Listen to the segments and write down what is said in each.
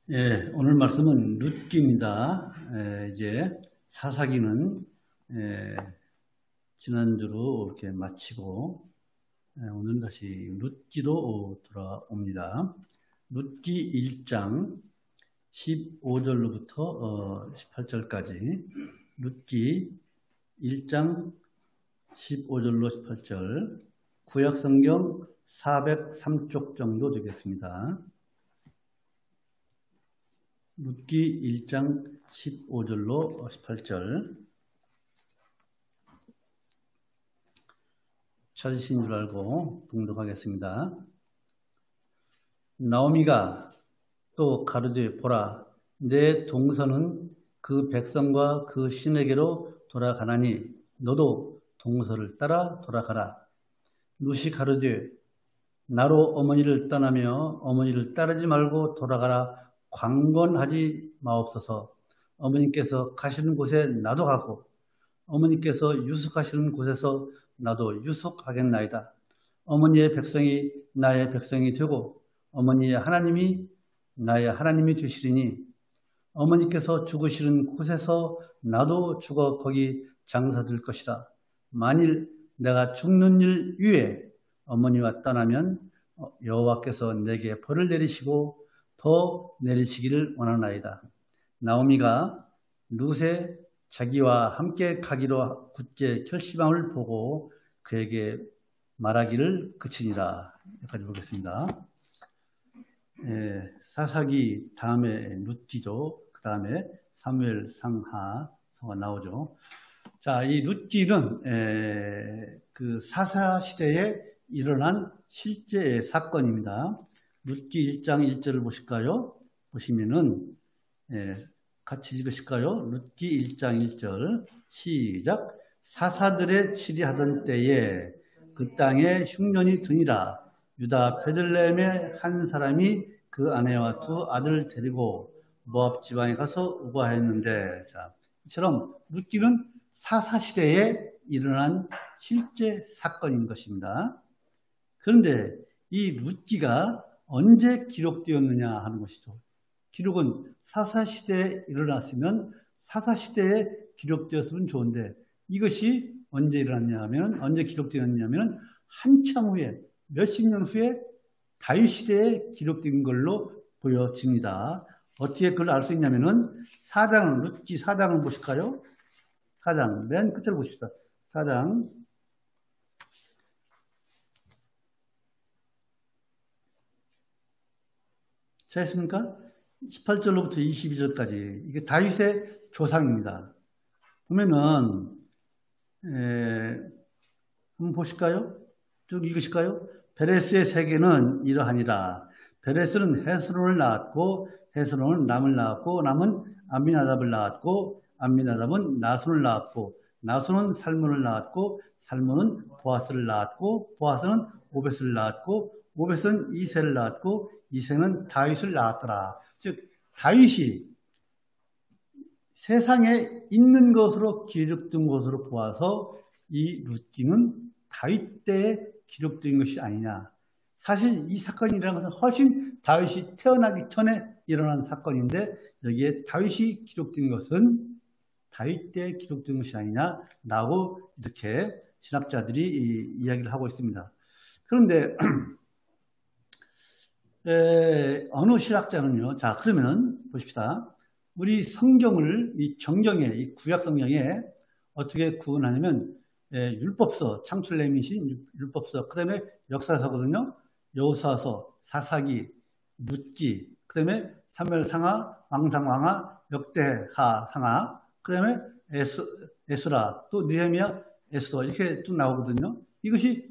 예, 오늘 말씀은 룻기입니다. 이제 사사기는 지난주로 이렇게 마치고 오늘 다시 룻기로 돌아옵니다. 룻기 1장 15절로부터 18절까지 룻기 1장 15절로 18절 구약성경 403쪽 정도 되겠습니다. 룻기 1장 15절로 18절 찾으신 줄 알고 봉독하겠습니다. 나오미가 또 가로되 보라, 내 동서는 그 백성과 그 신에게로 돌아가나니 너도 동서를 따라 돌아가라. 룻이 가로되 나로 어머니를 떠나며 어머니를 따르지 말고 돌아가라. 강권하지 마옵소서. 어머니께서 가시는 곳에 나도 가고 어머니께서 유숙하시는 곳에서 나도 유숙하겠나이다. 어머니의 백성이 나의 백성이 되고 어머니의 하나님이 나의 하나님이 되시리니 어머니께서 죽으시는 곳에서 나도 죽어 거기 장사될 것이라. 만일 내가 죽는 일 위에 어머니와 떠나면 여호와께서 내게 벌을 내리시고 더 내리시기를 원하나이다. 나오미가 룻의 자기와 함께 가기로 굳게 결심함을 보고 그에게 말하기를 그치니라. 여기까지 보겠습니다. 사사기 다음에 룻기죠. 그 다음에 사무엘 상하서가 나오죠. 자, 이 룻기는 그 사사 시대에 일어난 실제 사건입니다. 룻기 1장 1절을 보실까요? 보시면은 같이 읽으실까요? 룻기 1장 1절 시작. 사사들의 치리하던 때에 그 땅에 흉년이 드니라. 유다 베들레헴의 한 사람이 그 아내와 두 아들을 데리고 모압 지방에 가서 우거하였는데, 자, 이처럼 룻기는 사사 시대에 일어난 실제 사건인 것입니다. 그런데 이 룻기가 언제 기록되었느냐 하는 것이죠. 기록은 사사시대에 일어났으면 사사시대에 기록되었으면 좋은데 이것이 언제 일어났냐 하면, 언제 기록되었냐 하면 한참 후에, 몇십 년 후에 다윗 시대에 기록된 걸로 보여집니다. 어떻게 그걸 알 수 있냐면은 룻기 4장을 보실까요? 4장, 맨 끝을 보십시다. 4장. 찾으십니까? 18절로부터 22절까지 이게 다윗의 조상입니다. 보면은 한번 보실까요? 쭉 읽으실까요? 베레스의 세계는 이러하니라. 베레스는 헤스론을 낳았고 헤스론은 남을 낳았고 남은 암미나답을 낳았고 암미나답은 나손을 낳았고 나손은 살몬을 낳았고 살몬은 보아스를 낳았고 보아스는 오벳을 낳았고 오벳은 이새를 낳았고 이새는 다윗을 낳았더라. 즉 다윗이 세상에 있는 것으로 기록된 것으로 보아서 이 룻기는 다윗 때에 기록된 것이 아니냐. 사실 이 사건이 일어난 것은 훨씬 다윗이 태어나기 전에 일어난 사건인데 여기에 다윗이 기록된 것은 다윗 때에 기록된 것이 아니냐라고 이렇게 신학자들이 이야기를 하고 있습니다. 그런데 어느 신학자는요. 자, 그러면 보십시다. 우리 성경을 이 정경에, 이 구약 성경에 어떻게 구분하냐면 율법서, 창출내미신 율법서, 그 다음에 역사서거든요. 여호수아서, 사사기, 룻기, 그 다음에 사무엘 상하, 왕상왕하, 역대하 상하, 그 다음에 에스라, 또 느헤미야, 에스더 이렇게 쭉 나오거든요. 이것이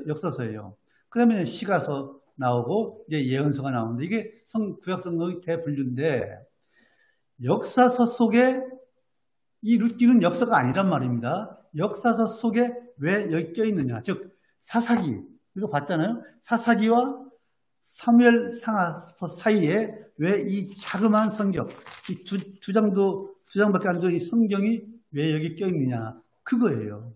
역사서예요. 그 다음에 시가서 나오고 이제 예언서가 나오는데 이게 구약 성경의 대분류인데 역사서 속에 이 룻기는 역사가 아니란 말입니다. 역사서 속에 왜 여기 껴있느냐. 즉 사사기 이거 봤잖아요. 사사기와 사무엘 상하서 사이에 왜 이 자그마한 성경, 이 두 장밖에 안 되는 이 성경이 왜 여기 껴있느냐. 그거예요.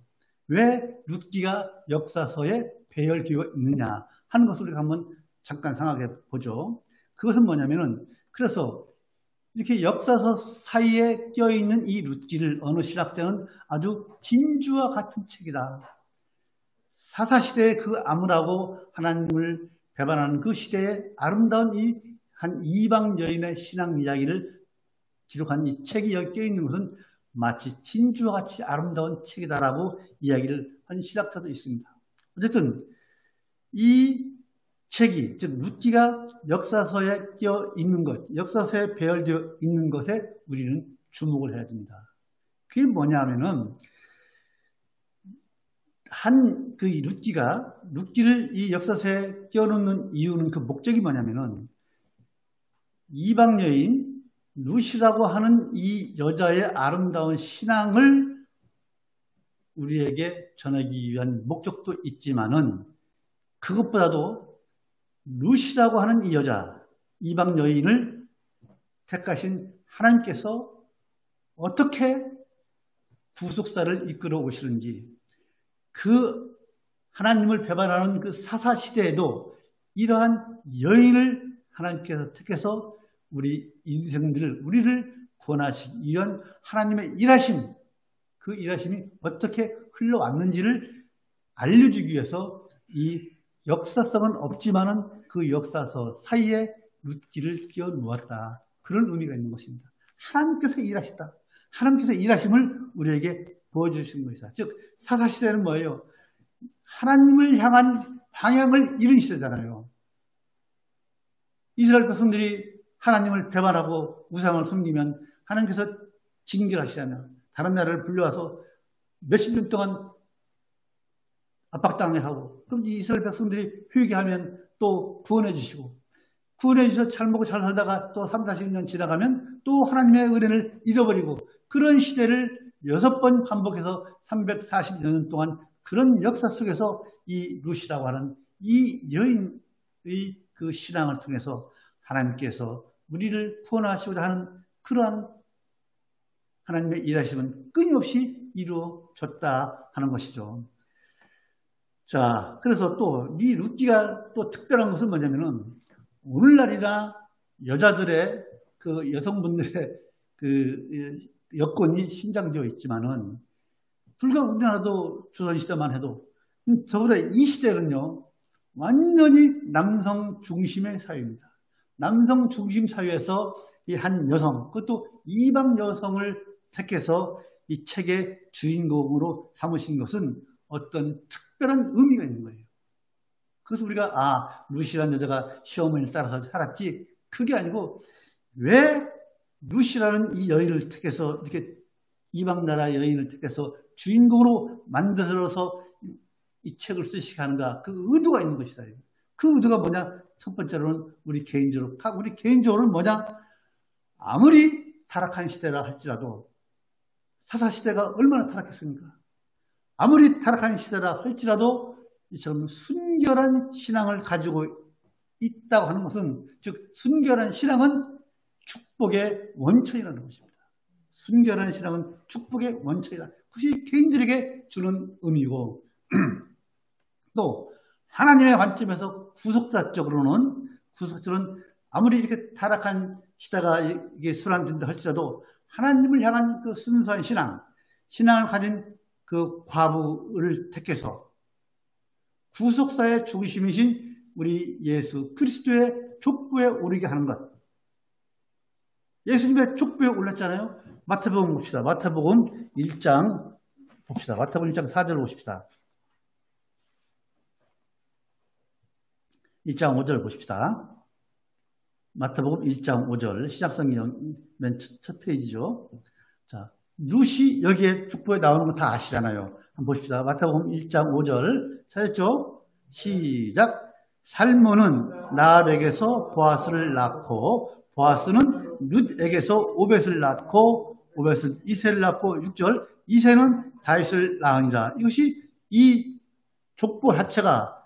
왜 룻기가 역사서에 배열되어 있느냐 하는 것을 우리가 한번 잠깐 생각해 보죠. 그것은 뭐냐면은 그래서 이렇게 역사서 사이에 껴있는 이 룻기를 어느 신학자는 아주 진주와 같은 책이다. 사사시대의 그 암울하고 하나님을 배반하는 그 시대에 아름다운 이 한 이방 여인의 신앙 이야기를 기록한 이 책이 여기 껴있는 것은 마치 진주와 같이 아름다운 책이다라고 이야기를 한 신학자도 있습니다. 어쨌든 이 책이, 즉 룻기가 역사서에 끼어 있는 것, 역사서에 배열되어 있는 것에 우리는 주목을 해야 됩니다. 그게 뭐냐 하면은 그 룻기를 이 역사서에 끼워놓는 이유는 그 목적이 뭐냐면은 이방 여인 룻이라고 하는 이 여자의 아름다운 신앙을 우리에게 전하기 위한 목적도 있지만은 그것보다도 룻이라고 하는 이 여자, 이방 여인을 택하신 하나님께서 어떻게 구속사를 이끌어 오시는지, 그 하나님을 배반하는 그 사사시대에도 이러한 여인을 하나님께서 택해서 우리를 구원하시기 위한 하나님의 일하심, 그 일하심이 어떻게 흘러왔는지를 알려주기 위해서 이 역사성은 없지만은 그 역사서 사이에 룻기를 끼워 놓았다. 그런 의미가 있는 것입니다. 하나님께서 일하셨다. 하나님께서 일하심을 우리에게 보여주신 것이다. 즉 사사시대는 뭐예요? 하나님을 향한 방향을 잃은 시대잖아요. 이스라엘 백성들이 하나님을 배반하고 우상을 섬기면 하나님께서 징계하시잖아요. 다른 나라를 불려와서 몇십 년 동안 압박당하게 하고, 그럼 이스라엘 백성들이 회개하면 또 구원해 주시고, 구원해 주셔서 잘 먹고 잘 살다가 또 3, 40년 지나가면 또 하나님의 은혜를 잃어버리고, 그런 시대를 6번 반복해서 340여 년 동안 그런 역사 속에서 이 룻이라고 하는 이 여인의 그 신앙을 통해서 하나님께서 우리를 구원하시고자 하는 그러한 하나님의 일하심은 끊임없이 이루어졌다 하는 것이죠. 자, 그래서 또 이 룻기가 또 특별한 것은 뭐냐면은 오늘날이나 여자들의 그 여성분들의 그 여건이 신장되어 있지만은 불과 우리나라도 조선시대만 해도 더불어 이 시대는요 완전히 남성 중심의 사회입니다. 남성 중심 사회에서 이 한 여성, 그것도 이방 여성을 택해서 이 책의 주인공으로 삼으신 것은 어떤 특별한 의미가 있는 거예요. 그래서 우리가 룻이라는 여자가 시어머니를 따라서 살았지, 그게 아니고 왜 룻이라는 이 여인을 택해서 이렇게 이방 나라 여인을 택해서 주인공으로 만들어서 이 책을 쓰시게 하는가, 그 의도가 있는 것이다. 그 의도가 뭐냐? 첫 번째로는 우리 개인적으로는 뭐냐? 아무리 타락한 시대라 할지라도, 사사시대가 얼마나 타락했습니까? 아무리 타락한 시대라 할지라도 이처럼 순결한 신앙을 가지고 있다고 하는 것은, 즉 순결한 신앙은 축복의 원천이라는 것입니다. 순결한 신앙은 축복의 원천이다. 그것이 개인들에게 주는 의미고, 또 하나님의 관점에서 구속자적으로는 아무리 이렇게 타락한 시대가 이게 순환된다 할지라도 하나님을 향한 그 순수한 신앙을 가진 그 과부를 택해서 구속사의 중심이신 우리 예수 그리스도의 족보에 오르게 하는 것. 예수님의 족보에 올랐잖아요. 마태복음 봅시다. 마태복음 1장 봅시다. 마태복음 1장 4절 보십시다. 1장 5절 보십시다. 마태복음 1장 5절 시작성경 맨 첫 페이지죠. 자, 룻이 여기에 족보에 나오는 거 다 아시잖아요. 한번 보십시다. 마태복음 1장 5절 찾았죠? 시작. 살몬은 라합에게서 보아스를 낳고, 보아스는 룻에게서 오벳을 낳고, 오벳은 이새를 낳고, 6절 이새는 다윗을 낳으니라. 이것이 이 족보 자체가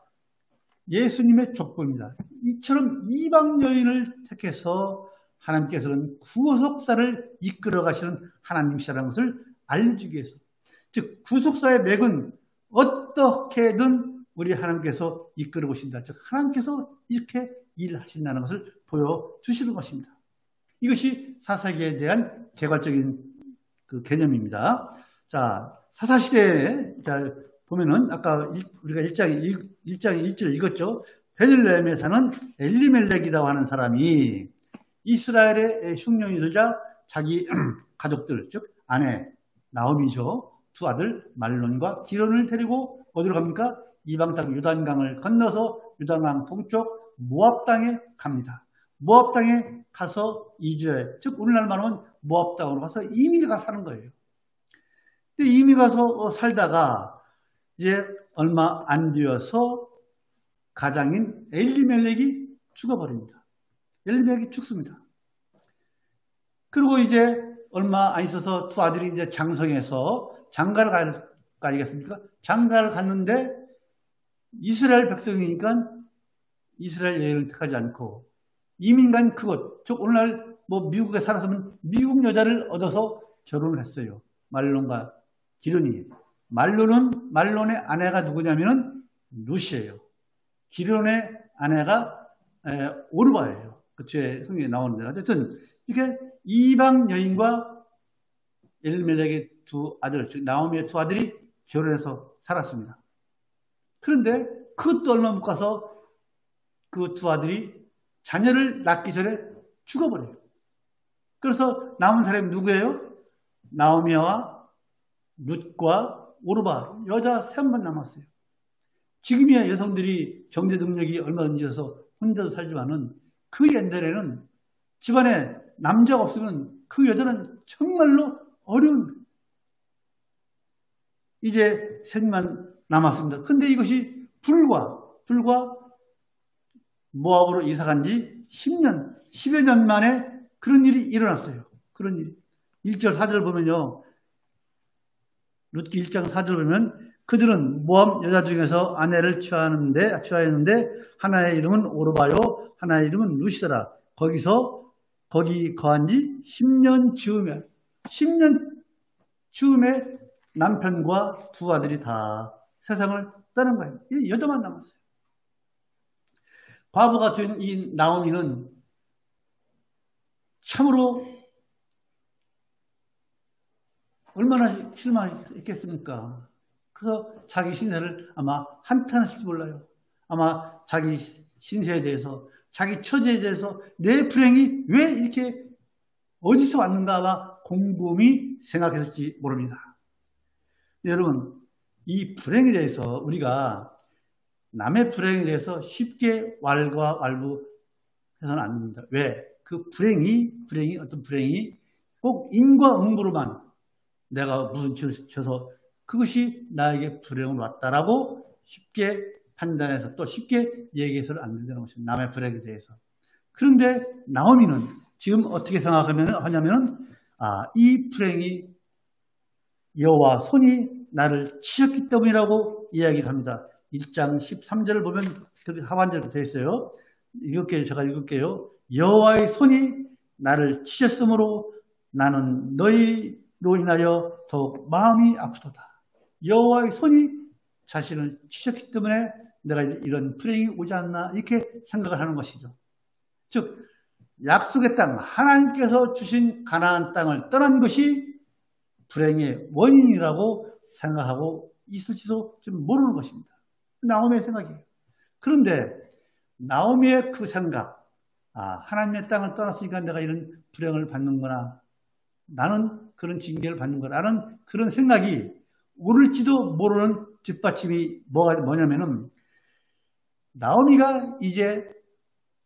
예수님의 족보입니다. 이처럼 이방 여인을 택해서 하나님께서는 구속사를 이끌어 가시는 하나님이시라는 것을 알려주기 위해서, 즉 구속사의 맥은 어떻게든 우리 하나님께서 이끌어 보신다. 즉 하나님께서 이렇게 일하신다는 것을 보여주시는 것입니다. 이것이 사사기에 대한 개괄적인 그 개념입니다. 자, 사사시대에, 자, 보면은, 아까 우리가 1장 1절 읽었죠? 베들레헴에 사는 엘리멜렉이라고 하는 사람이 이스라엘의 흉년이 들자 자기 가족들, 즉, 아내, 나오미죠. 두 아들, 말론과 기론을 데리고 어디로 갑니까? 이방 땅 요단강을 건너서 요단강 동쪽 모압 땅에 갑니다. 모압 땅에 가서 이주해, 즉 오늘날 말하면 모압 땅으로 가서 이민을 가서 사는 거예요. 근데 이민 가서 살다가 이제 얼마 안 되어서 가장인 엘리멜렉이 죽어버립니다. 엘리멜렉이 죽습니다. 그리고 이제 얼마 안 있어서 두 아들이 이제 장성해서 장가를 갈 거 아니겠습니까? 장가를 갔는데 이스라엘 백성이니까 이스라엘 여인을 택하지 않고 이민 간 그곳, 즉 오늘날 뭐 미국에 살았으면 미국 여자를 얻어서 결혼을 했어요. 말론과 기론이. 말론의 아내가 누구냐면은 룻이에요. 기론의 아내가 오르바예요. 그쵸? 성경에 나오는데. 어쨌든 이렇게 이방 여인과 엘리멜렉의 두 아들, 즉 나오미의 두 아들이 결혼해서 살았습니다. 그런데 그것도 얼마 못 가서 그 두 아들이 자녀를 낳기 전에 죽어버려요. 그래서 남은 사람이 누구예요? 나오미와 룻과 오르바, 여자 세 명만 남았어요. 지금이야 여성들이 경제 능력이 얼마든지 해서 혼자서 살지만은 그 옛날에는 집안에 남자가 없으면 그 여자는 정말로 어려운, 이제 셋만 남았습니다. 근데 이것이 불과 모압으로 이사간 지 10여 년 만에 그런 일이 일어났어요. 그런 일이. 1절 4절 보면요. 룻기 1장 4절 보면 그들은 모압 여자 중에서 아내를 취하였는데 하나의 이름은 오르바요 하나의 이름은 룻이더라. 거기 거한 지 10년 즈음에 남편과 두 아들이 다 세상을 떠난 거예요. 이 여자만 남았어요. 과부 같은 이 나오미는 참으로 얼마나 실망했겠습니까? 그래서 자기 신세를 아마 한탄하실지 몰라요. 아마 자기 신세에 대해서, 자기 처지에 대해서 내 불행이 왜 이렇게 어디서 왔는가 아마 곰곰이 생각했을지 모릅니다. 여러분, 이 불행에 대해서 우리가 남의 불행에 대해서 쉽게 왈가왈부해서는 안 됩니다. 왜? 그 어떤 불행이 꼭 인과응보로만 내가 무슨 죄를 져서 그것이 나에게 불행으로 왔다라고 쉽게 판단해서 또 쉽게 얘기해서는 안 된다는 것입니다. 남의 불행에 대해서. 그런데 나오미는 지금 어떻게 생각하냐면은 이 불행이 여호와 손이 나를 치셨기 때문이라고 이야기를 합니다. 1장 13절을 보면 하반절에 되어 있어요. 제가 읽을게요. 여호와의 손이 나를 치셨으므로 나는 너희로 인하여 더욱 마음이 아프도다. 여호와의 손이 자신을 치셨기 때문에 내가 이런 불행이 오지 않나 이렇게 생각을 하는 것이죠. 즉 약속의 땅, 하나님께서 주신 가나안 땅을 떠난 것이 불행의 원인이라고 생각하고 있을지도 좀 모르는 것입니다. 나오미의 생각이에요. 그런데 나오미의 그 생각, 하나님의 땅을 떠났으니까 내가 이런 불행을 받는구나, 나는 그런 징계를 받는구나라는 그런 생각이 옳을지도 모르는 뒷받침이 뭐냐면은 나오미가 이제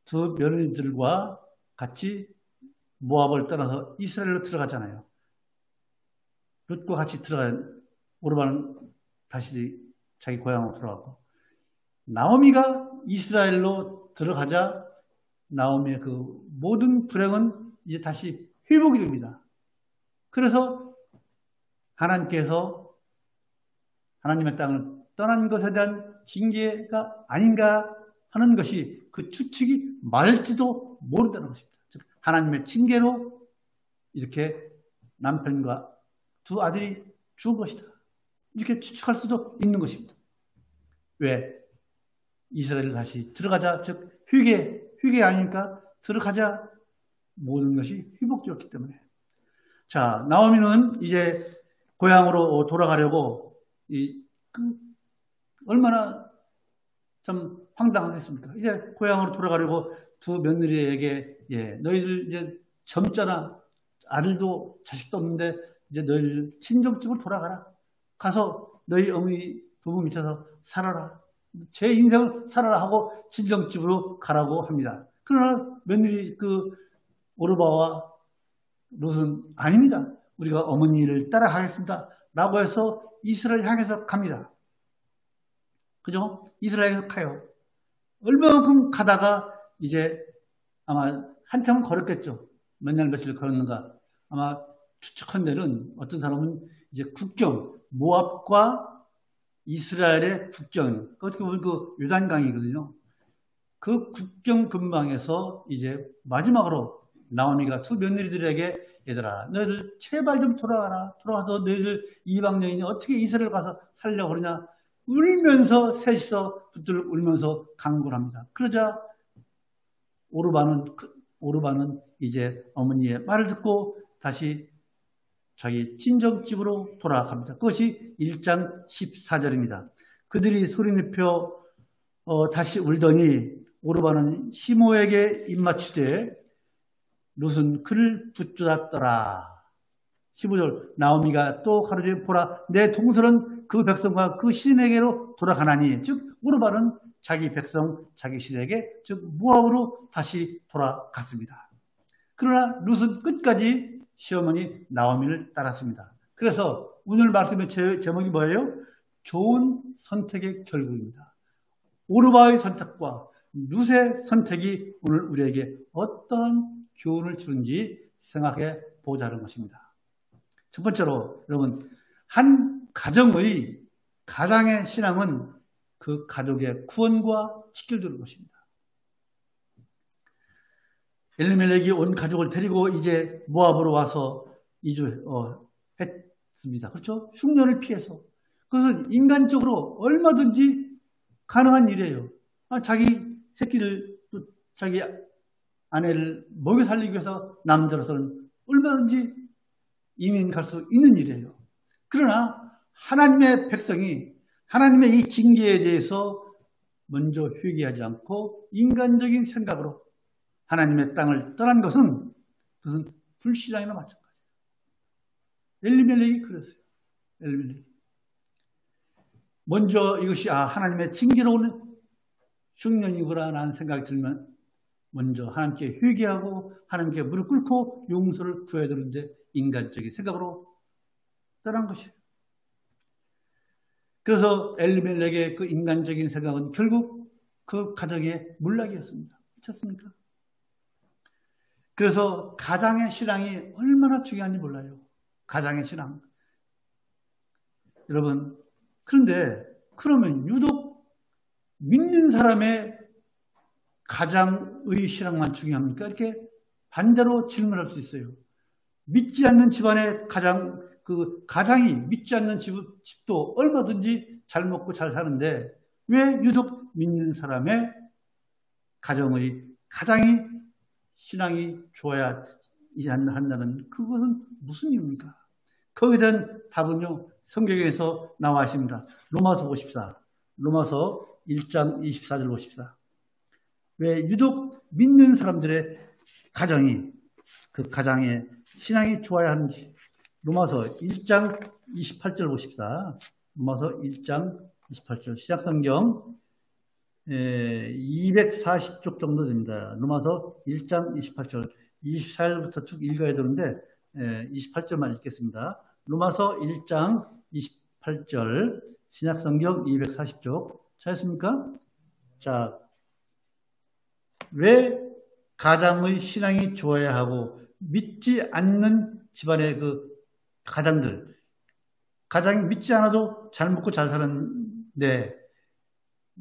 두 며느리들과 같이 모압을 떠나서 이스라엘로 들어가잖아요. 룻과 같이 들어간 오르바는 다시 자기 고향으로 돌아가고, 나오미가 이스라엘로 들어가자 나오미의 그 모든 불행은 이제 다시 회복이 됩니다. 그래서 하나님께서 하나님의 땅을 떠난 것에 대한 징계가 아닌가 하는 것이 그 추측이 맞을지도 모른다는 것입니다. 즉 하나님의 징계로 이렇게 남편과 두 아들이 죽은 것이다. 이렇게 추측할 수도 있는 것입니다. 왜? 이스라엘을 다시 들어가자, 즉 회개 아닙니까? 들어가자. 모든 것이 회복되었기 때문에. 자, 나오미는 이제 고향으로 돌아가려고 얼마나 참 황당하겠습니까? 이제 고향으로 돌아가려고 두 며느리에게 너희들 이제 젊잖아. 아들도 자식도 없는데 이제 너희들 친정집으로 돌아가라. 가서 너희 어머니 부부 밑에서 살아라. 제 인생을 살아라 하고 친정집으로 가라고 합니다. 그러나 며느리 오르바와 롯은 아닙니다. 우리가 어머니를 따라가겠습니다. 라고 해서 이스라엘 향해서 갑니다. 그죠? 이스라엘에서 가요. 얼마만큼 가다가 이제 아마 한참은 걸었겠죠. 몇 날 며칠 걸었는가. 아마 추측한 어떤 사람은 이제 국경, 모압과 이스라엘의 국경, 어떻게 보면 요단강이거든요. 그 국경 근방에서 이제 마지막으로 나오미가 두 며느리들에게 얘들아, 너희들 제발 좀 돌아가라. 돌아가서 너희들 이방 여인이 어떻게 이스라엘 가서 살려고 그러냐. 울면서 셋이서 붙들고 울면서 강구를 합니다. 그러자 오르바는 이제 어머니의 말을 듣고 다시 자기 친정집으로 돌아갑니다. 그것이 1장 14절입니다. 그들이 소리 높여 다시 울더니 오르바는 시모에게 입맞추되 롯은 그를 붙잡더라. 15절 나오미가 또 가로되 보라 내 동설은 그 백성과 그 시인에게로 돌아가나니 즉 오르바는 자기 백성 자기 시인에게 즉 모압으로 다시 돌아갔습니다. 그러나 롯은 끝까지 시어머니 나오미를 따랐습니다. 그래서 오늘 말씀의 제목이 뭐예요? 좋은 선택의 결국입니다. 오르바의 선택과 롯의 선택이 오늘 우리에게 어떤 교훈을 주는지 생각해 보자는 것입니다. 첫 번째로 여러분 한 가정의 가장의 신앙은 그 가족의 구원과 직결되는 것입니다. 엘리멜렉이 온 가족을 데리고 이제 모압으로 와서 이주했습니다. 그렇죠? 흉년을 피해서. 그것은 인간적으로 얼마든지 가능한 일이에요. 자기 새끼를 또 자기 아내를 먹여 살리기 위해서 남자로서는 얼마든지 이민 갈 수 있는 일이에요. 그러나 하나님의 백성이 하나님의 이 징계에 대해서 먼저 회개하지 않고 인간적인 생각으로 하나님의 땅을 떠난 것은 그것은 불신앙이나 마찬가지예요. 엘리멜렉이 그랬어요. 엘리멜렉이. 먼저 이것이 하나님의 징계로 오는 흉년이구나 라는 생각이 들면 먼저 하나님께 회개하고 하나님께 무릎 꿇고 용서를 구해야 되는데 인간적인 생각으로 떠난 것이에요. 그래서 엘리멜렉의 그 인간적인 생각은 결국 그 가정의 몰락이었습니다. 그렇습니까? 그래서 가장의 신앙이 얼마나 중요한지 몰라요. 가장의 신앙. 여러분, 그러면 유독 믿는 사람의 가장의 신앙만 중요합니까? 이렇게 반대로 질문할 수 있어요. 믿지 않는 집안의 가장이 믿지 않는 집도 얼마든지 잘 먹고 잘 사는데 왜 유독 믿는 사람의 가정의 가장이 신앙이 좋아야 한다는 그것은 무슨 이유입니까? 거기에 대한 답은요. 성경에서 나와 있습니다. 로마서 보십시다. 로마서 1장 24절 보십시다. 왜 유독 믿는 사람들의 가정이 그 가장의 신앙이 좋아야 하는지 로마서 1장 28절 보십시다. 로마서 1장 28절 시작성경 240쪽 정도 됩니다. 로마서 1장 28절 24절부터 쭉 읽어야 되는데 28절만 읽겠습니다. 로마서 1장 28절 신약성경 240쪽 찾았습니까? 자, 왜 가장의 신앙이 좋아야 하고 믿지 않는 집안의 그 가장이 믿지 않아도 잘 먹고 잘 사는데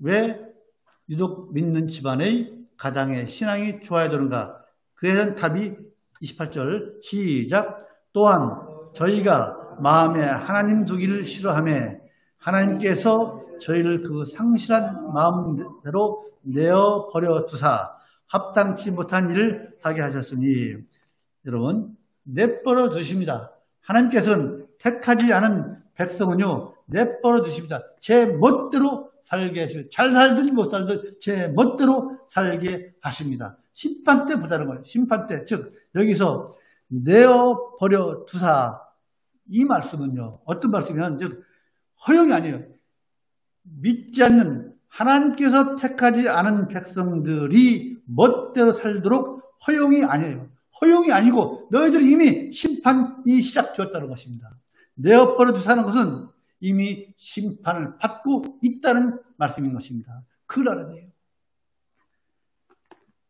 왜 유독 믿는 집안의 가장의 신앙이 좋아야 되는가? 그에 대한 답이 28절 시작. 또한 저희가 마음에 하나님 두기를 싫어하며 하나님께서 저희를 그 상실한 마음대로 내어버려 두사 합당치 못한 일을 하게 하셨으니 여러분 내버려 두십니다. 하나님께서는 택하지 않은 백성은요 내버려 두십니다. 제 멋대로 살게 하시고 잘 살든지 못 살든 제 멋대로 살게 하십니다. 심판 때 보다는 거예요. 심판 때. 즉 여기서 내어버려 두사 이 말씀은요 어떤 말씀이냐면 즉 허용이 아니에요. 믿지 않는 하나님께서 택하지 않은 백성들이 멋대로 살도록 허용이 아니에요. 허용이 아니고 너희들이 이미 심판이 시작되었다는 것입니다. 내어버려 두사는 것은 이미 심판을 받고 있다는 말씀인 것입니다. 그걸 알아야 돼요.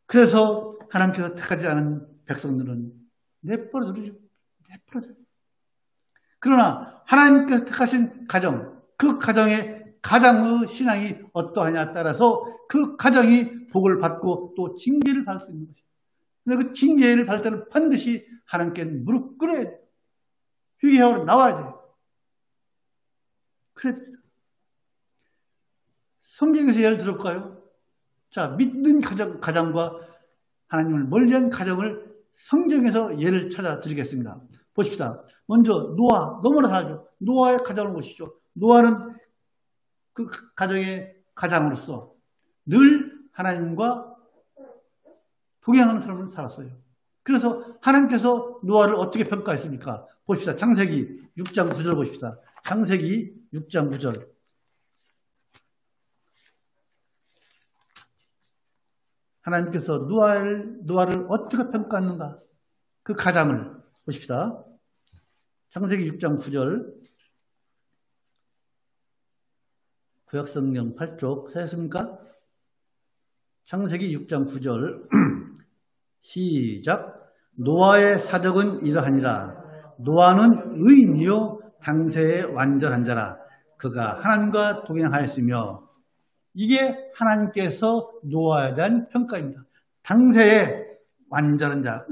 그래서 하나님께서 택하지 않은 백성들은 내버려 두죠. 내버려 두죠. 그러나 하나님께서 택하신 가정, 그 가정의 가장의 신앙이 어떠하냐에 따라서 그 가정이 복을 받고 또 징계를 받을 수 있는 것입니다. 근데 그 징계를 받을 때는 반드시 하나님께 무릎 꿇어야 돼요. 회개하고 나와야 돼요. 그래야 됩니다. 성경에서 예를 들어볼까요? 자, 믿는 가정과 하나님을 멀리한 가정을 성경에서 예를 찾아 드리겠습니다. 보십시다. 먼저 노아, 너무나 잘 알죠. 노아의 가정을 보시죠. 노아는 그 가정의 가장으로서 늘 하나님과 동행하는 삶을 살았어요. 그래서 하나님께서 노아를 어떻게 평가했습니까? 보십시다. 창세기 6장 9절 보십시다. 창세기 6장 9절. 하나님께서 노아를 어떻게 평가하는가? 그 가장을 보십시다. 창세기 6장 9절. 구약성경 8쪽 찾았습니까? 창세기 6장 9절. 시작. 노아의 사적은 이러하니라. 노아는 의인이요 당세의 완전한 자라. 그가 하나님과 동행하였으며. 이게 하나님께서 노아에 대한 평가입니다. 당세의 완전한 자,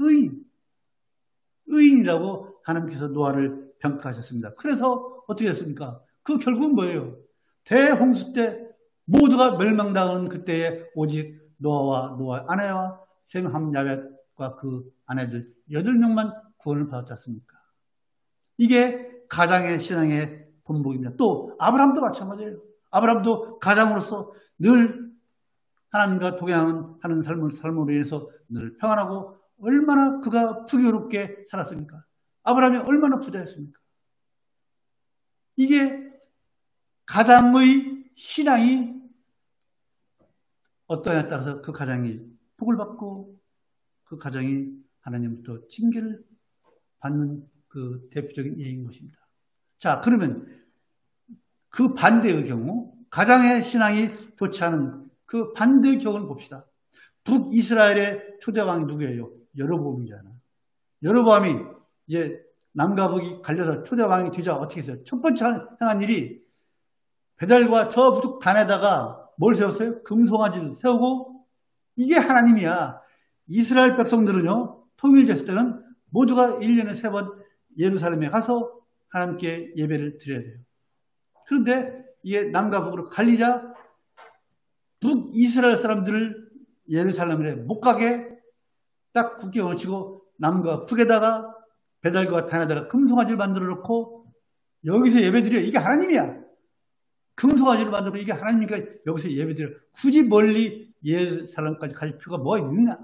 의인이라고 하나님께서 노아를 평가하셨습니다. 그래서 어떻게 했습니까? 그 결국은 뭐예요? 대홍수 때 모두가 멸망당하는 그때에 오직 노아와 노아의 아내와 셈, 함, 야벳과 그 아내들 8명만 구원을 받았지 않습니까? 이게 가장의 신앙의 본보기입니다. 또 아브라함도 마찬가지예요. 아브라함도 가장으로서 늘 하나님과 동행하는 삶으로 인해서 늘 평안하고 얼마나 그가 풍요롭게 살았습니까? 아브라함이 얼마나 부자였습니까? 이게 가장의 신앙이 어떠냐에 따라서 그 가장이 복을 받고 그 가정이 하나님부터 징계를 받는 그 대표적인 예인 것입니다. 자, 그러면 그 반대의 경우, 가장의 신앙이 좋지 않은 그 반대의 경우를 봅시다. 북이스라엘의 초대왕이 누구예요? 여로보암이잖아요. 여로보암이 이제 남과 북이 갈려서 초대왕이 되자 어떻게 했어요? 첫 번째 행한 일이 베델과 저 북 단에다가 뭘 세웠어요? 금송아지를 세우고 이게 하나님이야. 이스라엘 백성들은요, 통일됐을 때는 모두가 1년에 3번 예루살렘에 가서 하나님께 예배를 드려야 돼요. 그런데 이게 남과 북으로 갈리자 북이스라엘 사람들을 예루살렘에 못 가게 딱 국경을 치고 남과 북에다가 베델과 단에다가 금송아지를 만들어 놓고 여기서 예배 드려. 이게 하나님이야. 금송아지를 만들어 이게 하나님이니까 여기서 예배 드려. 굳이 멀리 예루살렘까지 갈 필요가 뭐가 있느냐.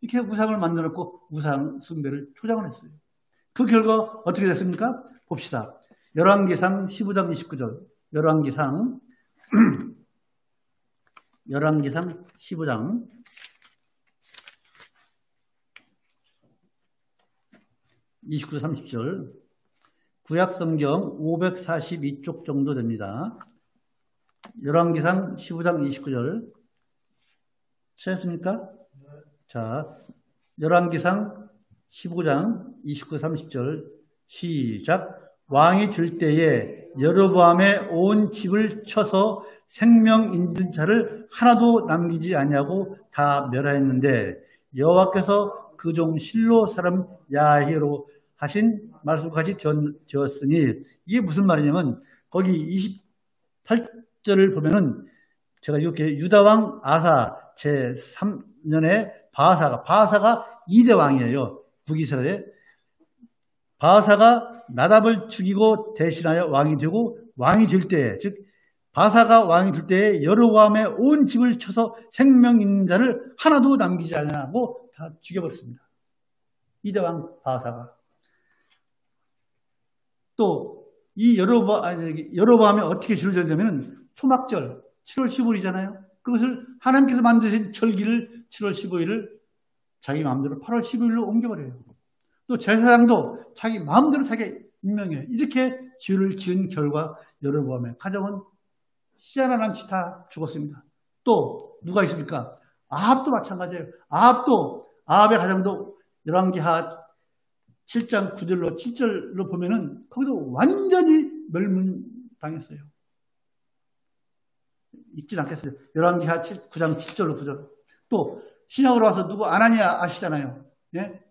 이렇게 우상을 만들어 놓고 우상 숭배를 초장을 했어요. 그 결과 어떻게 됐습니까? 봅시다. 열왕기상 15장 29절. 열왕기상 15장 29, 30절. 구약성경 542쪽 정도 됩니다. 열왕기상 15장 29절. 찾았습니까? 자, 열왕기상 15장 29, 30절 시작. 왕이 될 때에 여로보암의 온 집을 쳐서 생명 있는 자를 하나도 남기지 아니하고 다 멸하였는데 여호와께서 그 종 실로 사람 야히로 하신 말씀까지 되었으니 이게 무슨 말이냐면 거기 28절을 보면은 제가 이렇게 유다왕 아사 제3년에 바하사가 2대 왕이에요. 북이스라엘에. 바하사가 나답을 죽이고 대신하여 왕이 되고, 왕이 될 때에, 즉 바하사가 왕이 될 때에 여로보암의 온 집을 쳐서 생명 있는 자를 하나도 남기지 않냐고 다 죽여버렸습니다. 2대 왕 바하사가. 또 이 여로보암이 어떻게 줄을 졌냐면 초막절 7월 15일이잖아요. 그것을 하나님께서 만드신 절기를 7월 15일을 자기 마음대로 8월 15일로 옮겨버려요. 또 제사장도 자기 마음대로 자기 임명해요. 이렇게 죄를 지은 결과 여로보암의 가정은 씨 하나 남짓 다 죽었습니다. 또 누가 있습니까? 아합도 마찬가지예요. 아합의 가정도 열왕기하 7장 7절로 보면은 거기도 완전히 멸문당했어요. 읽진 않겠어요. 열왕기하 9장 7절로 9절. 또 신약으로 와서 누구 아나니아 아시잖아요. 예?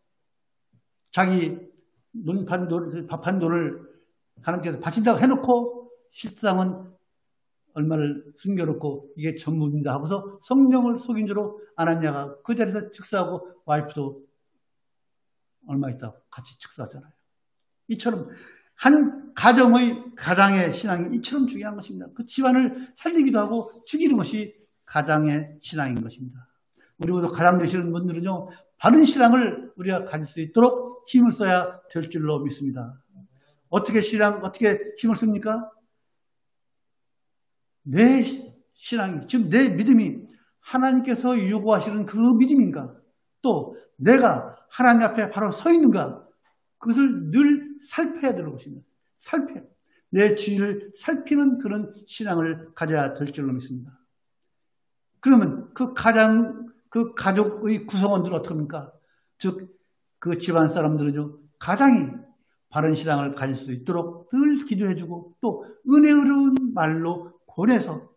자기 밥한 돈을 하나님께서 바친다고 해놓고 실상은 얼마를 숨겨놓고 이게 전부입니다 하고서 성령을 속인 줄로 아나니아가 그 자리에서 즉사하고 와이프도 얼마 있다고 같이 즉사하잖아요. 이처럼 한 가장의 신앙이 이처럼 중요한 것입니다. 그 집안을 살리기도 하고 죽이는 것이 가장의 신앙인 것입니다. 우리 모두 가장 되시는 분들은요, 바른 신앙을 우리가 가질 수 있도록 힘을 써야 될 줄로 믿습니다. 어떻게 힘을 씁니까? 내 신앙이, 지금 내 믿음이 하나님께서 요구하시는 그 믿음인가? 또 내가 하나님 앞에 바로 서 있는가? 그것을 늘 살펴야 되는 것입니다. 내 주위를 살피는 그런 신앙을 가져야 될 줄로 믿습니다. 그러면 그 가족의 구성원들은 어떻습니까? 즉, 그 집안 사람들은요, 가장이 바른 신앙을 가질 수 있도록 늘 기도해주고 또 은혜로운 말로 권해서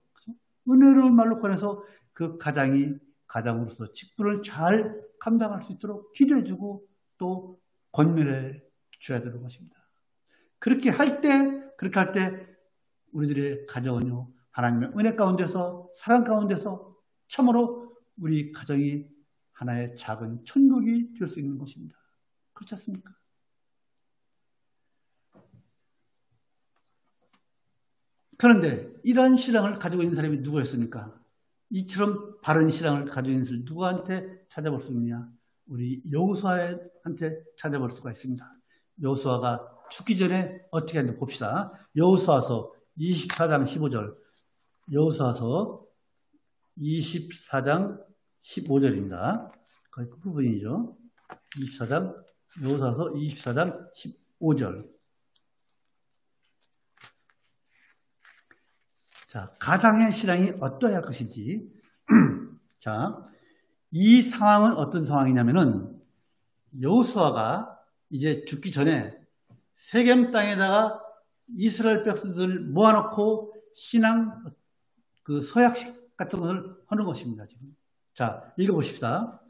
그 가장이 가장으로서 직분을 잘 감당할 수 있도록 기도해주고 또 권면해 줘야 되는 것입니다. 그렇게 할 때 우리들의 가정은요, 하나님의 은혜 가운데서, 사랑 가운데서 참으로 우리 가정이 하나의 작은 천국이 될 수 있는 것입니다. 그렇지 않습니까? 그런데 이러한 신앙을 가지고 있는 사람이 누구였습니까? 이처럼 바른 신앙을 가지고 있는 사람을 누구한테 찾아볼 수 있느냐? 우리 여호수아한테 찾아볼 수가 있습니다. 여호수아가 죽기 전에 어떻게 했는지 봅시다. 여호수아서 24장 15절. 여호수아서 24장 15절입니다. 거의 끝부분이죠. 여호수아서 24장 15절. 자, 가장의 신앙이 어떠해야 할 것인지. 자, 이 상황은 어떤 상황이냐면은 여호수아가 이제 죽기 전에 세겜 땅에다가 이스라엘 백성들을 모아놓고 신앙 그 서약식 같은 것을 하는 것입니다. 지금. 자, 읽어보십시다.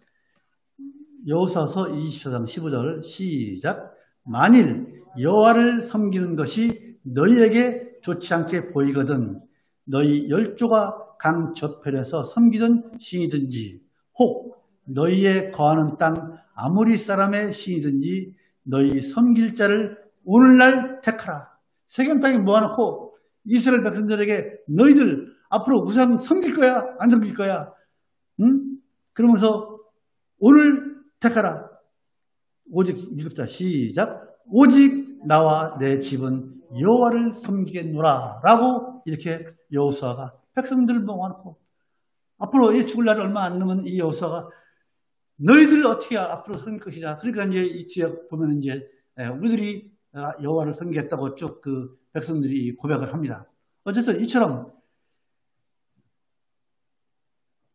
여호수아서 24장 15절 시작. 만일 여호와를 섬기는 것이 너희에게 좋지 않게 보이거든 너희 열조가 강 저편에서 섬기던 신이든지 혹 너희의 거하는 땅 아모리 사람의 신이든지 너희 섬길 자를 오늘날 택하라. 세겜 땅에 모아놓고 이스라엘 백성들에게 너희들 앞으로 우상 섬길 거야? 안 섬길 거야? 응? 그러면서 오늘 택하라. 오직 읽읍시다. 시작. 오직 나와 내 집은 여호와를 섬기겠노라 라고 이렇게 여호수아가 백성들을 모아놓고 앞으로 이 죽을 날이 얼마 안 남은 이 여호수아가 너희들 어떻게 앞으로 섬길 것이냐. 그러니까 이제 이 지역 보면 이제 우리들이 여호와를 섬기겠다고 쭉 그 백성들이 고백을 합니다. 어쨌든 이처럼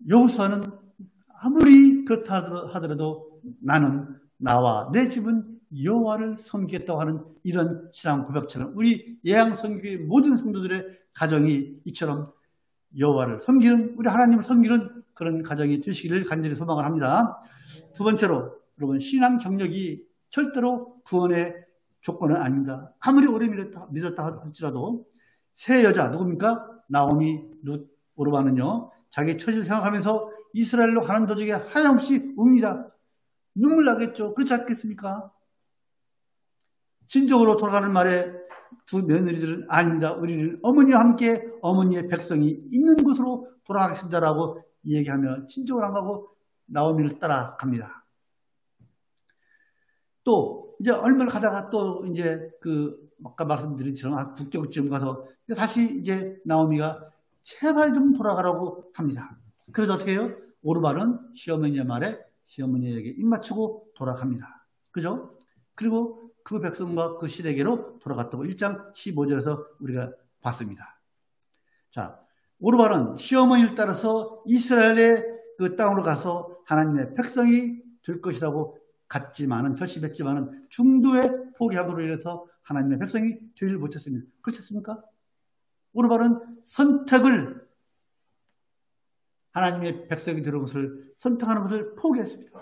여호수아는 아무리 그렇다 하더라도 나는 나와 내 집은 여호와를 섬기겠다고 하는 이런 신앙 고백처럼 우리 예양선교의 모든 성도들의 가정이 이처럼 여호와를 섬기는 우리 하나님을 섬기는 그런 가정이 되시기를 간절히 소망을 합니다. 두 번째로 여러분 신앙 경력이 절대로 구원의 조건은 아닙니다. 아무리 오래 믿었다 할지라도 새 여자 누굽니까? 나오미 룻 오르바는요 자기 처지를 생각하면서 이스라엘로 가는 도중에 하염없이 웁니다. 눈물 나겠죠. 그렇지 않겠습니까? 진정으로 돌아가는 말에 두 며느리들은 아닙니다. 우리는 어머니와 함께 어머니의 백성이 있는 곳으로 돌아가겠습니다라고 얘기하며 진정으로 안 가고 나오미를 따라갑니다. 또 이제 얼마나 가다가 또 이제 아까 말씀드린 것처럼 국경쯤 가서 다시 이제 나오미가 제발 좀 돌아가라고 합니다. 그래서 어떻게 해요? 오르반은 시어머니의 말에 시어머니에게 입맞추고 돌아갑니다. 그죠? 그리고 그 백성과 그 시댁에로 돌아갔다고 1장 15절에서 우리가 봤습니다. 자, 오르반은 시어머니를 따라서 이스라엘의 그 땅으로 가서 하나님의 백성이 될 것이라고 갔지만은, 결심했지만은 중도에 포기함으로 인해서 하나님의 백성이 되지 못했습니다. 그렇지 않습니까? 오르반은 선택을, 하나님의 백성이 되는 것을 선택하는 것을 포기했습니다.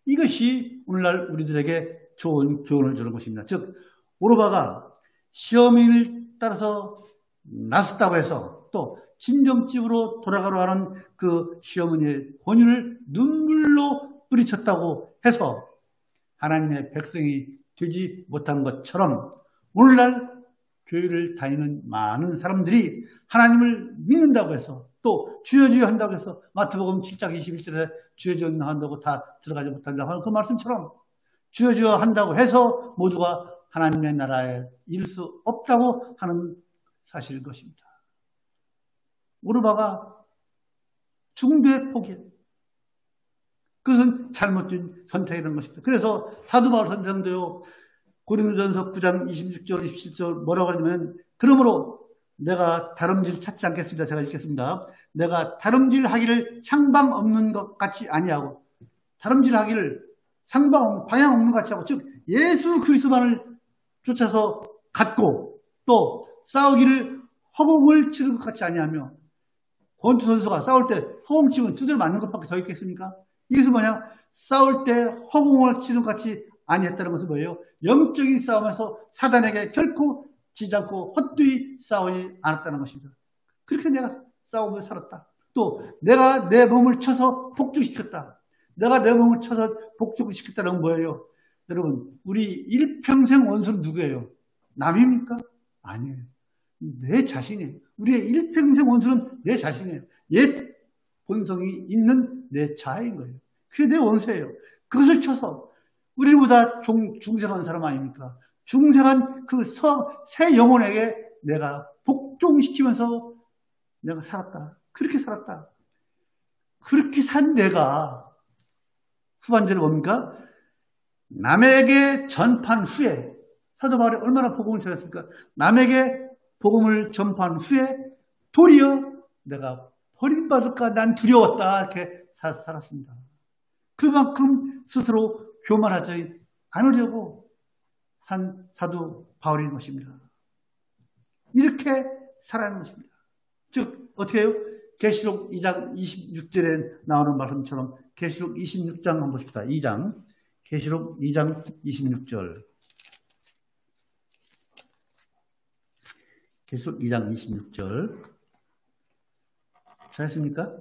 이것이 오늘날 우리들에게 좋은 교훈을 주는 것입니다. 즉, 오르바가 시어머니를 따라서 나섰다고 해서 또 친정집으로 돌아가려 하는 그 시어머니의 권유를 눈물로 뿌리쳤다고 해서 하나님의 백성이 되지 못한 것처럼 오늘날 교회를 다니는 많은 사람들이 하나님을 믿는다고 해서 또 주여 주여 한다고 해서 마태복음 7장 21절에 주여 주여 한다고 다 들어가지 못한다고 하는 그 말씀처럼 주여 주여 한다고 해서 모두가 하나님의 나라에 이를 수 없다고 하는 사실일 것입니다. 오르바가 중도에 포기했다. 그것은 잘못된 선택이라는 것입니다. 그래서 사도 바울 선생도요, 고린도전서 9장 26절, 27절 뭐라고 하냐면, 그러므로 내가 다름질 찾지 않겠습니다. 제가 읽겠습니다. 내가 다름질 하기를 향방 없는 것 같이 아니하고, 다름질 하기를 방향 없는 것 같이 하고, 즉 예수 그리스도만을 쫓아서 갖고 또 싸우기를 허공을 치는 것 같이 아니하며, 권투 선수가 싸울 때 허공 치면 두드려 맞는 것밖에 더 있겠습니까? 이것은 뭐냐? 싸울 때 허공을 치는 것 같이 아니했다는 것은 뭐예요? 영적인 싸움에서 사단에게 결코 지지 않고 헛되이 싸우지 않았다는 것입니다. 그렇게 내가 싸움을 살았다. 또 내가 내 몸을 쳐서 복종시켰다. 내가 내 몸을 쳐서 복종시켰다는 건 뭐예요? 여러분, 우리 일평생 원수는 누구예요? 남입니까? 아니에요. 내 자신이에요. 우리의 일평생 원수는 내 자신이에요. 옛 본성이 있는 내 자아인 거예요. 그게 내 원수예요. 그것을 쳐서 우리보다 중생한 사람 아닙니까? 중생한 그 새 영혼에게 내가 복종시키면서 내가 살았다. 그렇게 살았다. 그렇게 산 내가 후반절에 뭡니까? 남에게 전파한 후에, 사도 바울이 얼마나 복음을 전했습니까? 남에게 복음을 전파한 후에 도리어 내가 버림받을까 난 두려웠다. 이렇게 살았습니다. 그만큼 스스로 교만하지 않으려고 산 사도 바울인 것입니다. 이렇게 살아가는 것입니다. 즉 어떻게 해요? 계시록 2장 26절에 나오는 말씀처럼 계시록 26장 한번 보십시다. 2장 계시록 2장 26절 계시록 2장 26절 잘했습니까?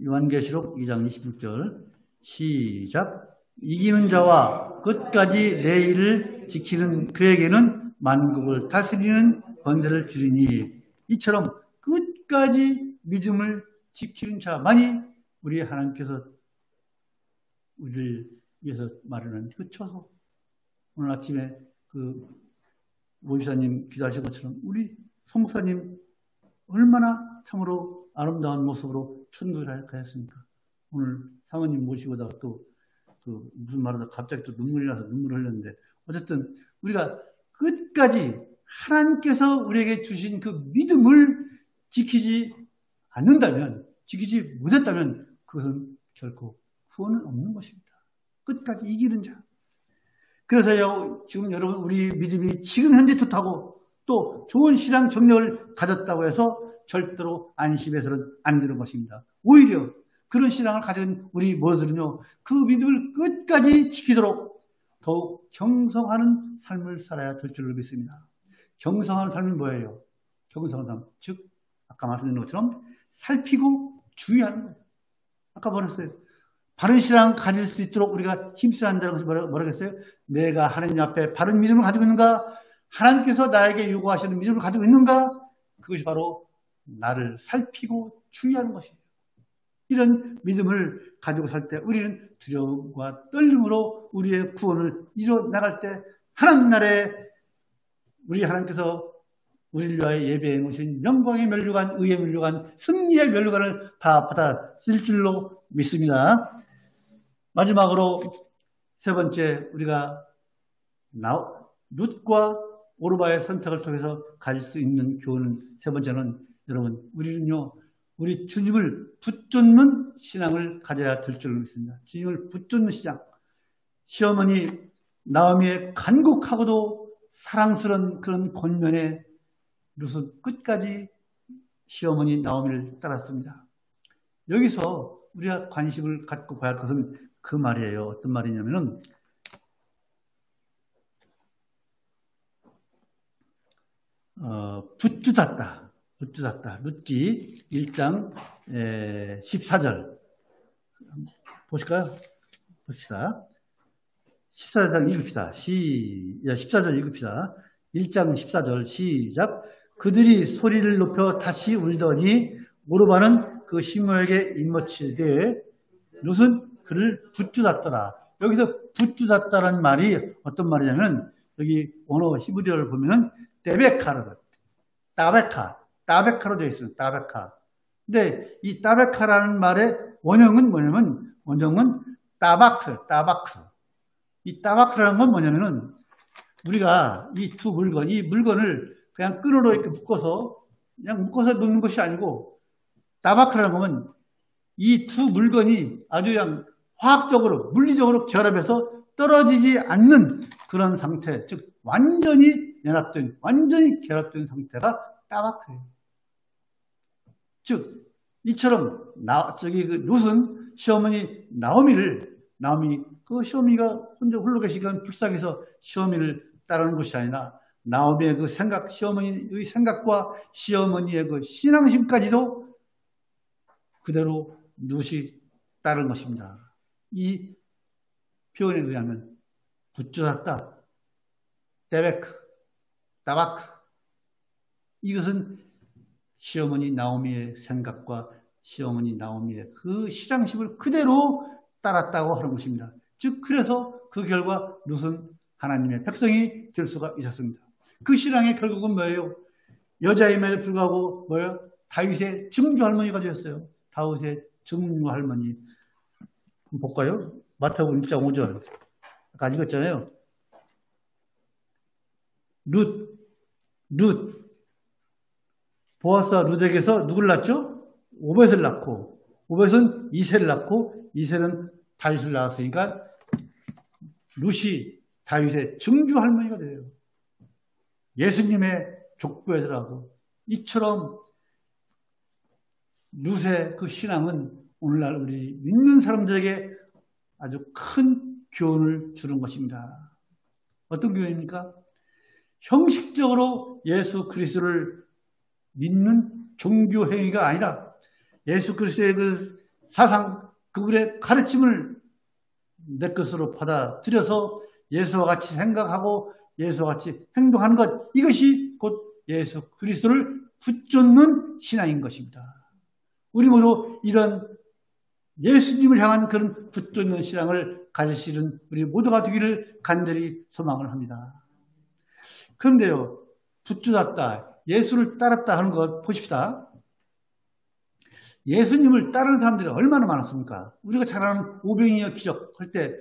요한계시록 2장 26절 시작. 이기는 자와 끝까지 내 일을 지키는 그에게는 만국을 다스리는 권세를 주리니, 이처럼 끝까지 믿음을 지키는 자만이 우리 하나님께서 우리를 위해서 마련한 그 처소. 오늘 아침에 그 모지사님 기도하신 것처럼 우리 소목사님 얼마나 참으로 아름다운 모습으로 천국을 가였습니까? 오늘 사모님 모시고다가 또 무슨 말하다 갑자기 또 눈물이 나서 눈물을 흘렸는데, 어쨌든 우리가 끝까지 하나님께서 우리에게 주신 그 믿음을 지키지 않는다면, 지키지 못했다면 그것은 결코 구원은 없는 것입니다. 끝까지 이기는 자. 그래서요, 지금 여러분 우리 믿음이 지금 현재 좋다고 또 좋은 신앙 정력을 가졌다고 해서 절대로 안심해서는 안 되는 것입니다. 오히려 그런 신앙을 가진 우리 모두는요, 그 믿음을 끝까지 지키도록 더욱 경성하는 삶을 살아야 될 줄로 믿습니다. 경성하는 삶은 뭐예요? 경성하는 삶, 즉 아까 말씀드린 것처럼 살피고 주의하는 거예요. 아까 뭐랬어요? 바른 신앙 가질 수 있도록 우리가 힘써야 한다는 것을 뭐라겠어요? 내가 하나님 앞에 바른 믿음을 가지고 있는가? 하나님께서 나에게 요구하시는 믿음을 가지고 있는가? 그것이 바로 나를 살피고 주의하는 것이에요. 이런 믿음을 가지고 살 때 우리는 두려움과 떨림으로 우리의 구원을 이뤄 나갈 때 하나님 나라에 우리 하나님께서 우리를 위하여 예배해 놓으신 영광의 면류관, 의의 면류관, 승리의 면류관을 다 받아쓸 줄로 믿습니다. 마지막으로 세 번째, 우리가 룻과 오르바의 선택을 통해서 가질 수 있는 교훈은, 세 번째는, 여러분, 우리는요, 우리 주님을 붙잡는 신앙을 가져야 될 줄로 믿습니다. 주님을 붙잡는 신앙. 시어머니 나오미의 간곡하고도 사랑스러운 그런 권면에 룻은 끝까지 시어머니 나오미를 따랐습니다. 여기서 우리가 관심을 갖고 봐야 할 것은 그 말이에요. 어떤 말이냐면은, 붙주닫다. 룻기 1장 14절 보실까요? 봅시다. 14장 읽읍시다. 14절 읽읍시다. 1장 14절 시작. 그들이 소리를 높여 다시 울더니 오르바는 그 시므에게 입맞추되 룻은 그를 붙주닫더라. 여기서 붙주닫다라는 말이 어떤 말이냐면, 여기 원어 히브리어를 보면은 따베카로 되어 있어요. 따베카. 근데 이 따베카라는 말의 원형은 뭐냐면, 따바크. 이 따바크라는 건 뭐냐면은, 우리가 이 물건을 그냥 끈으로 이렇게 묶어서 놓는 것이 아니고, 따바크라는 거는 이 두 물건이 아주 그냥 화학적으로, 물리적으로 결합해서 떨어지지 않는 그런 상태, 즉, 완전히 결합된 상태가 따바크예요. 즉, 이처럼, 룻은 시어머니 시어머니가 혼자 홀로 계시건 불쌍해서 시어머니를 따르는 것이 아니라, 나오미의 그 생각, 시어머니의 생각과 시어머니의 그 신앙심까지도 그대로 룻이 따른 것입니다. 이 표현에 의하면 붙주닫다, 따바크. 이것은 시어머니 나오미의 생각과 시어머니 나오미의 그 신앙심을 그대로 따랐다고 하는 것입니다. 즉, 그래서 그 결과 룻은 하나님의 백성이 될 수가 있었습니다. 그 신앙의 결국은 뭐예요? 여자임에도 불구하고 뭐예요? 다윗의 증조 할머니가 되었어요. 다윗의 증조 할머니. 한번 볼까요? 마태복음 1장 5절. 아까 읽었잖아요. 룻. 보아스가 룻에게서 누굴 낳죠? 오벳을 낳고, 오벳은 이새를 낳고, 이새는 다윗을 낳았으니까 룻이 다윗의 증조 할머니가 돼요. 예수님의 족보에 들어가고, 이처럼 룻의 그 신앙은 오늘날 우리 믿는 사람들에게 아주 큰 교훈을 주는 것입니다. 어떤 교훈입니까? 형식적으로 예수 그리스도를 믿는 종교 행위가 아니라 예수 그리스도의 그 사상, 그분의 가르침을 내 것으로 받아들여서 예수와 같이 생각하고 예수와 같이 행동하는 것, 이것이 곧 예수 그리스도를 붙잡는 신앙인 것입니다. 우리 모두 이런 예수님을 향한 그런 붙잡는 신앙을 가지시는 우리 모두가 되기를 간절히 소망을 합니다. 그런데요, 붙잡았다, 예수를 따랐다 하는 것 보십시다. 예수님을 따르는 사람들이 얼마나 많았습니까? 우리가 잘 아는 오병이어 기적 할 때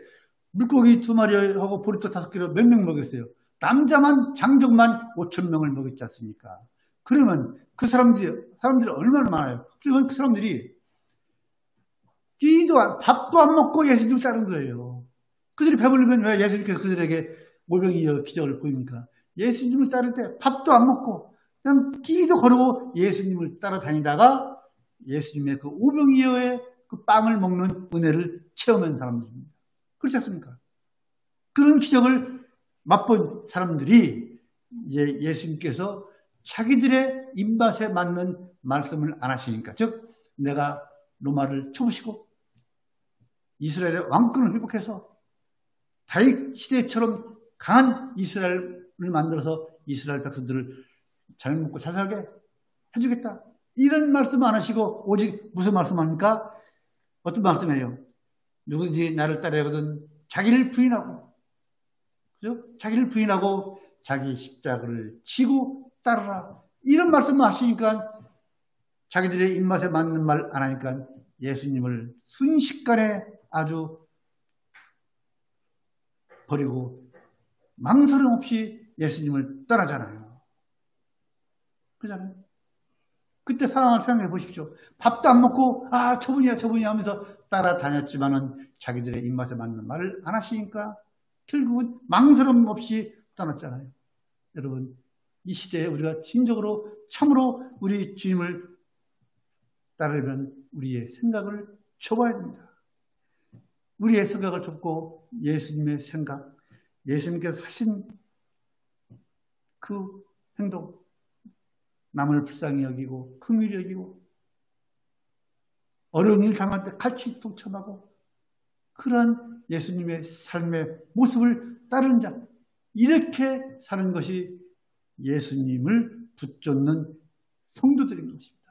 물고기 2마리하고 보리떡 5개로 몇 명 먹였어요? 남자만, 장정만 5,000명을 먹였지 않습니까? 그러면 그 사람들이 얼마나 많아요? 그러면 그 사람들이 밥도 안 먹고 예수님을 따른 거예요. 그들이 배부르면 왜 예수님께서 그들에게 오병이어 기적을 보입니까? 예수님을 따를 때 밥도 안 먹고 그냥 끼도 거르고 예수님을 따라다니다가 예수님의 그 오병이어의 그 빵을 먹는 은혜를 체험한 사람들입니다. 그렇지 않습니까? 그런 기적을 맛본 사람들이 이제 예수님께서 자기들의 입맛에 맞는 말씀을 안 하시니까, 즉 내가 로마를 쳐부시고 이스라엘의 왕권을 회복해서 다윗 시대처럼 강한 이스라엘을 만들어서 이스라엘 백성들을 잘 먹고 잘 살게 해주겠다. 이런 말씀 안 하시고 오직 무슨 말씀합니까? 어떤 말씀이에요? 누구든지 나를 따르거든 자기를 부인하고, 그죠? 자기를 부인하고 자기 십자가를 지고 따르라. 이런 말씀만 하시니까 자기들의 입맛에 맞는 말 안 하니까 예수님을 순식간에 아주 버리고 망설임 없이 예수님을 따라잖아요. 그렇잖아요. 그때 상황을 생각해 보십시오. 밥도 안 먹고 저분이야 하면서 따라다녔지만은 자기들의 입맛에 맞는 말을 안 하시니까 결국은 망설임 없이 떠났잖아요. 여러분, 이 시대에 우리가 진정으로 참으로 우리 주님을 따르려면 우리의 생각을 접어야 됩니다. 우리의 생각을 접고 예수님의 생각, 예수님께서 하신 그 행동, 남을 불쌍히 여기고 긍휼히 여기고 어려운 일 당할 때 같이 동참하고 그러한 예수님의 삶의 모습을 따르는 자, 이렇게 사는 것이 예수님을 붙잡는 성도들인 것입니다.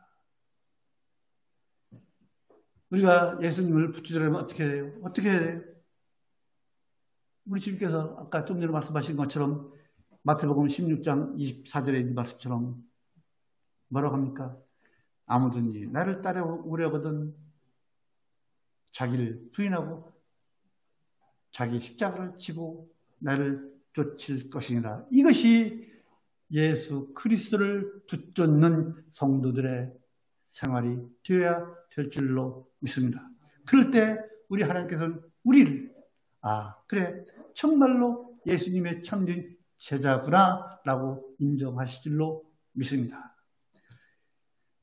우리가 예수님을 붙잡으려면 어떻게 해야 돼요? 어떻게 해야 돼요? 우리 주님께서 아까 좀 전에 말씀하신 것처럼 마태복음 16장 24절에 있는 말씀처럼 뭐라고 합니까? 아무든지 나를 따라오려거든 자기를 부인하고 자기 십자가를 지고 나를 쫓을 것이니라. 이것이 예수 그리스도를 붙잡는 성도들의 생활이 되어야 될 줄로 믿습니다. 그럴 때 우리 하나님께서는 우리를 그래 정말로 예수님의 참된 제자구나 라고 인정하실 줄로 믿습니다.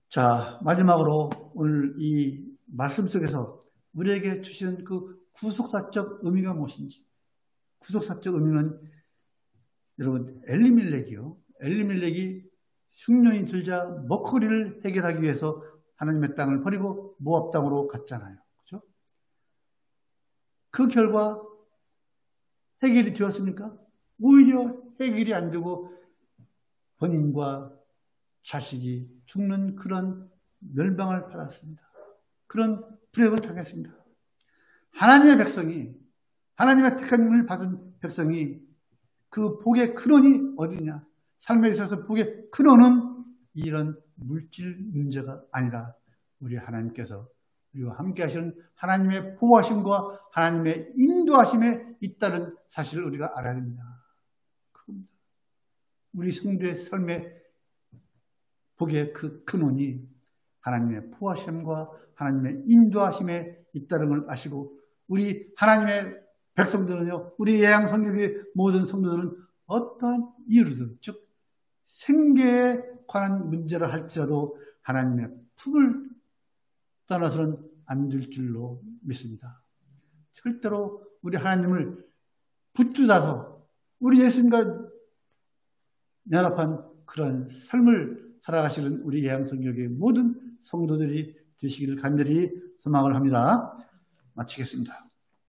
자, 마지막으로 오늘 이 말씀 속에서 우리에게 주시는 그 구속사적 의미가 무엇인지. 구속사적 의미는 여러분 엘리멜렉이 흉년이 들자 먹거리를 해결하기 위해서 하나님의 땅을 버리고 모압 땅으로 갔잖아요. 그렇죠? 그 결과 해결이 되었습니까? 오히려 해결이 안 되고 본인과 자식이 죽는 그런 멸망을 받았습니다. 그런 불행을 당했습니다. 하나님의 백성이, 하나님의 택함을 받은 백성이 그 복의 근원이 어디냐? 삶에 있어서 복의 근원은 이런 물질 문제가 아니라 우리 하나님께서 우리와 함께 하시는 하나님의 보호하심과 하나님의 인도하심에 있다는 사실을 우리가 알아야 됩니다. 그겁니다. 우리 성도의 삶의 복의 그 근원이 하나님의 보호하심과 하나님의 인도하심에 있다는 걸 아시고 우리 하나님의 백성들은요, 우리 예양성교의 모든 성도들은 어떠한 이유로든 즉 생계에 관한 문제를 할지라도 하나님의 품을 떠나서는 안 될 줄로 믿습니다. 절대로 우리 하나님을 붙잡아서 우리 예수님과 연합한 그런 삶을 살아가시는 우리 예양성교의 모든 성도들이 되시기를 간절히 소망을 합니다. 마치겠습니다.